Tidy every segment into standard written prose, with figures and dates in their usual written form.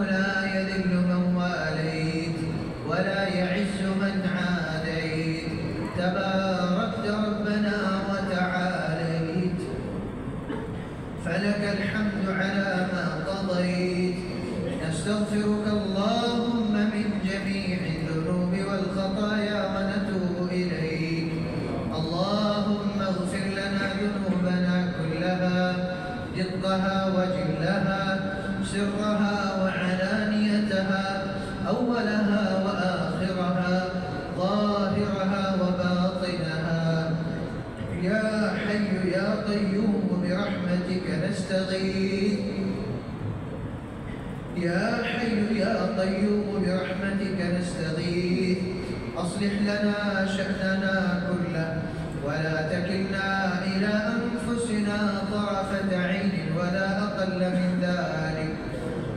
لا يذل من واليت ولا يعز من عاديت تباركت ربنا وتعاليت فلك الحمد على ما قضيت نستغفرك اللهم من جميع الذنوب والخطايا ونتوب إليك اللهم اغفر لنا ذنوبنا كلها دقها وجلها سرها وعلانيتها أولها وآخرها ظاهرها وباطنها يا حي يا قيوم برحمتك نستغيث يا حي يا قيوم برحمتك نستغيث أصلح لنا شأننا كله ولا تكلنا إلى أنفسنا طرفة عين ولا أقل من ذلك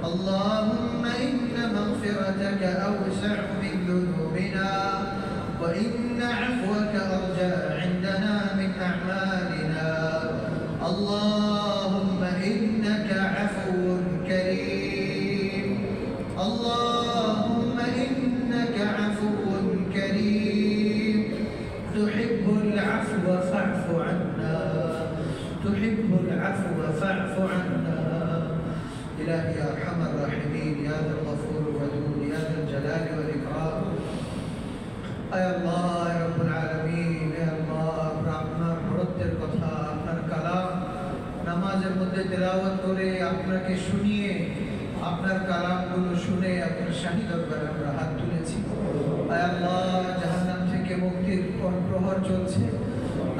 اللهم إن مغفرتك أوسع من ذنوبنا وإن عفوك أرجى عندنا من أعمالنا اللهم إنك عفو كريم اللهم إنك عفو كريم تحب العفو فاعف عنا تحب العفو فاعف عنا إلهي يا أرحم الراحمين يا ذا الغفور الودود يا ذا الجلال والإكرام يا الله يا رب العالمين يا الله আপনার প্রত্যেক কথা আপনার কালাম নামাজের মধ্যে তেলাওয়াত করে আপনাকে শুনিয়ে আপনার কালামগুলো শুনে আপনার শাহী দরবারে আমরা হাত তুলেছি আয় আল্লাহ জাহান্নাম থেকে মুক্তির প্রহর চলছে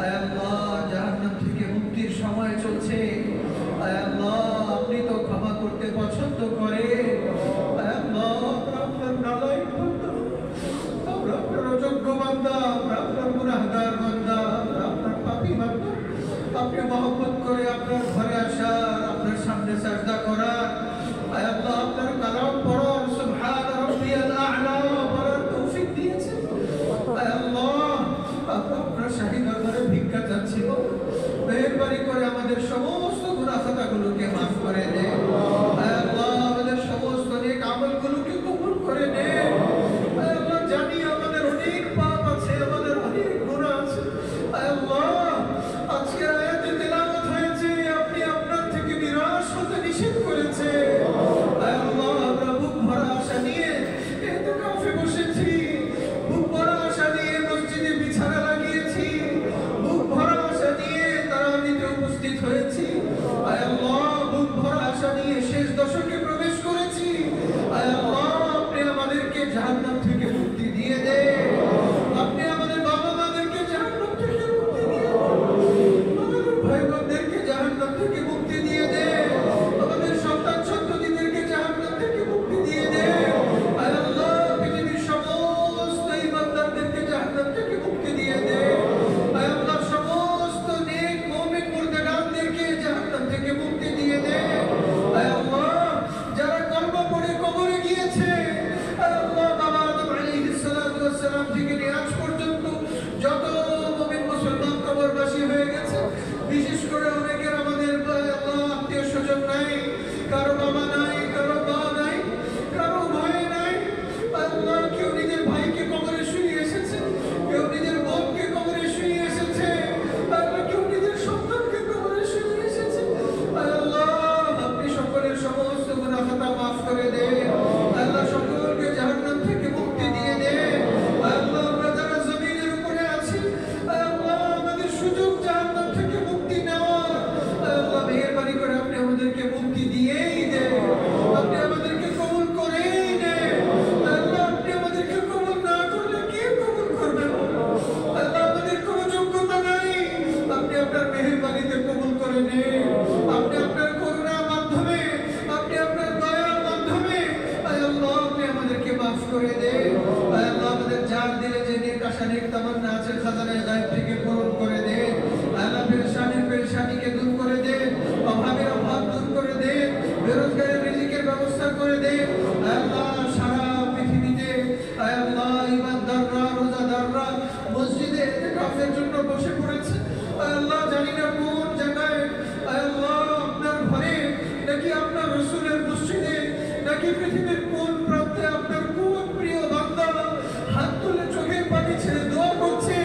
আয় আল্লাহ জাহান্নাম থেকে মুক্তির সময় চলছে আয় আল্লাহ আপনি তো ক্ষমা করতে পছন্দ করে আয় আল্লাহ আপনার নালায়েক বান্দা আমরা আপনার অযোগ্য বান্দা আমরা আপনার গুনাহগার বান্দা আমরা আপনার পাপী বান্দা আপনি মহব্বত করে আপনার ঘরে আসার আপনার সামনে সাজদা করার আয় আল্লাহ আপনার কালাম পড়ার সুবহান রাব্বিয়াল আ'লা পড়ার তৌফিক দিয়েছেন আয় আল্লাহ আপনার শাহী দরবারে ভিক্ষা চাচ্ছি মেহেরবানি করে আমাদের সমস্ত গুনাহ খাতাগুলোকে মাফ করে দেন আয় আল্লাহ আমাদের সমস্ত নেক আমলগুলোকে কবুল করে নেন আয় আল্লাহ জানি আমাদের অনেক পাপ আছে আমাদের অনেক গুনাহ আছে আয় আল্লাহ আজকে আয়াতে তেলাওয়াত হয়েছে আপনি আপনার থেকে নিরাশ হতে নিষেধ করেছে আয় আল্লাহ আমরা বুক ভরা আশা নিয়ে ইতিকাফে বসেছি বুক ভরা আশা নিয়ে মসজিদে বিছানা লাগিয়েছি বুক ভরা আশা নিয়ে তারাবিতে উপস্থিত হয়েছি আয় আল্লাহ বুক ভরা আশা নিয়ে শেষ দশকে প্রবেশ করেছি আয় আল্লাহ আপনি আমাদেরকে জাহান্নাম থেকে মুক্তি দিয়ে দেন আপনি আমাদের বাবা মাদেরকে জাহান্নাম থেকে মুক্তি দিয়ে দেন আমাদের ভাই বোনদেরকে জাহান্নাম থেকে মুক্তি দিয়ে দেন আমাদের সন্তান সন্ততিদেরকে জাহান্নাম থেকে মুক্তি দিয়ে দেন আয় আল্লাহ পৃথিবীর সমস্ত ইমানদারদেরকে জাহান্নাম থেকে মুক্তি দিয়ে দেন আয় আল্লাহ সমস্ত নেক মুমিন মুর্দাগানদেরকে জাহান্নাম থেকে মুক্তি দিয়ে দেন আয় আল্লাহ যারা কলমা পড়ে কবরে গিয়েছে আয় আল্লাহ বাবা আদম আলাইহিস সালাতু ওয়াস সালাম থেকে নিয়ে আজ পর্যন্ত যত মুমিন মুসলমান কবরবাসী হয়ে গেছে বিশেষ করে অনেকের আমাদের আল্লাহ আত্মীয় স্বজন নাই কারো বাবা নাই কারো মা নাই কারো ভাই নাই আল্লাহ কেউ নিজের ভাইকে কবরে শুয়ে এসেছে কেউ নিজের বোনকে কবরে শুয়ে এসেছে আল্লাহ কেউ নিজের সন্তানকে কবরে শুয়ে এসেছে আল্লাহ আপনি সকলের সমস্ত গুনাহ খাতা মাফ করে দেন আল্লাহ সকলকে জাহান্নাম থেকে মুক্তি দিয়ে দেন আল্লাহ আমরা যারা জমিনের উপরে আছি আল্লাহ আমাদের সুযোগ জাহান্নাম থেকে মুক্তি নেওয়ার আল্লাহ মেহেরবানি করে আপনি আমাদেরকে মুক্তি দিয়েই দেন আপনি আমাদেরকে কবুল করেই নেন আল্লাহ আপনি আমাদেরকে কবুল না করলে কে কবুল করবে আল্লাহ আমাদের কোনো যোগ্যতা নাই আপনি আপনার মেহেরবানিতে কবুল করে নেন আপনি আপনার করুণার মাধ্যমে আপনি আপনার দয়ার মাধ্যমে আল্লাহ আপনি আমাদেরকে মাফ করে দেন আল্লাহ আমাদের যার দিলে যে নেক আশা নেক তামান্না আছে খাজানায়ে গায়ব থেকে পূরণ করে দেন আল্লাহ পেরেশানিকে দূর করে দেন অভাবের অভাব দূর করে দেন বেরোজগারের রিজিকের ব্যবস্থা করে দেন আল্লাহ সারা পৃথিবীতে আল্লাহ ইমানদাররা রোজাদাররা মসজিদে ইতিকাফের জন্য বসে পড়েছে আল্লাহ জানি না কোন জায়গায় আল্লাহ আপনার ঘরে নাকি আপনার রাসূলের মসজিদে নাকি পৃথিবীর কোন প্রান্তে আপনার কোন প্রিয় বান্দা হাত তুলে চোখের পানি ছেড়ে দোয়া করছে,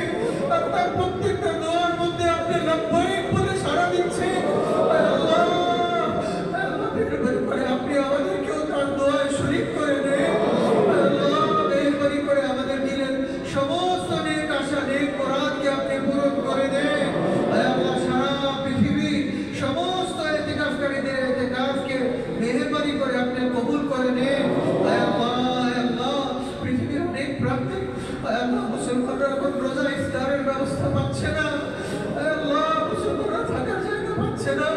আর তার প্রত্যেকটা দোয়ার মধ্যে আপনি লব্বাইক বলে সাড়া দিচ্ছেন। আল্লাহ, আল্লাহ মেহেরবানি করে আপনি আমাদেরকেও তার দোয়ায় শরীক করে দেন। আল্লাহ মেহেরবানি করে আমাদের দিলের সমস্ত নেক আশা নেক মুরাদকে আপনি পূরণ করে দেন। আল্লাহ সারা পৃথিবী সমস্ত ইতিকাফকারীদের ইতিকাফকে মেহেরবানি করে আপনি কবুল করে নেন। আল্লাহ পৃথিবীর অনেক প্রান্তে আল্লাহ মুসলমানরা এখন রোজা ইফতারের ব্যবস্থা পাচ্ছে না। আল্লাহ মুসলমানরা থাকার জায়গা পাচ্ছে না।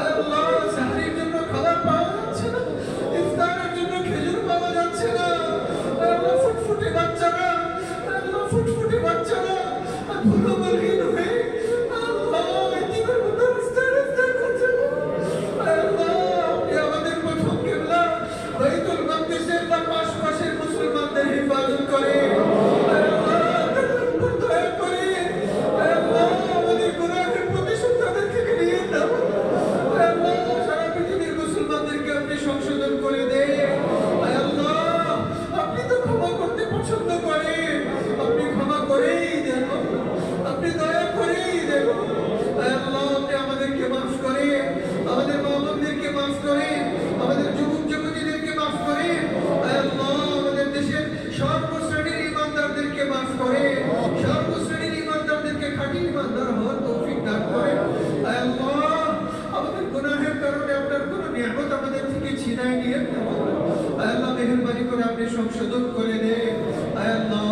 আল্লাহ সাহরির জন্য খাবার পাওয়া যাচ্ছে না, ইফতারের জন্য খেজুর পাওয়া যাচ্ছে না। আল্লাহ ফুটফুটে বাচ্চারা, আল্লাহ ফুটফুটে বাচ্চারা ভুলো বলহীন হয়ে আল্লাহ এতিমের মতো ইফতার করছে না। আল্লাহ আপনি আমাদের প্রথম কিবলা বাইতুল মাকদিসের পাশের মুসলমানদের হিফাজত করে। আল্লাহ তাদের উপর দয়া করে। আল্লাহ আমাদের গুনাহের প্রতিশোধ তাদের থেকে নিয়ে নাও। আল্লাহ সারা পৃথিবীর মুসলমানদেরকে আপনি সংশোধন করে দেন। আল্লাহ আপনি তো ক্ষমা করতে পছন্দ করেন, আপনি ক্ষমা করেই দেন, আপনি দয়া করেই দেন। আল্লাহ আপনি আমাদেরকে মাফ করেন, আমাদের মা বোনদেরকে মাফ করেন, আমাদের যুবক যুবতীদেরকে মাফ করেন। আল্লাহ আমাদের দেশের সর্বশ্রেণীর ইমানদারদেরকে মাফ করেন, সর্বশ্রেণীর ইমানদারদেরকে খাঁটি ইমানদার হওয়ার তৌফিক দান করেন। আল্লাহ আমাদের গুনাহের কারণে আপনার কোনো নিয়ামত আমাদের থেকে ছিনায় নিয়ে আল্লাহ মেহেরবানি করে আপনি সংশোধন করে দেন। আল্লাহ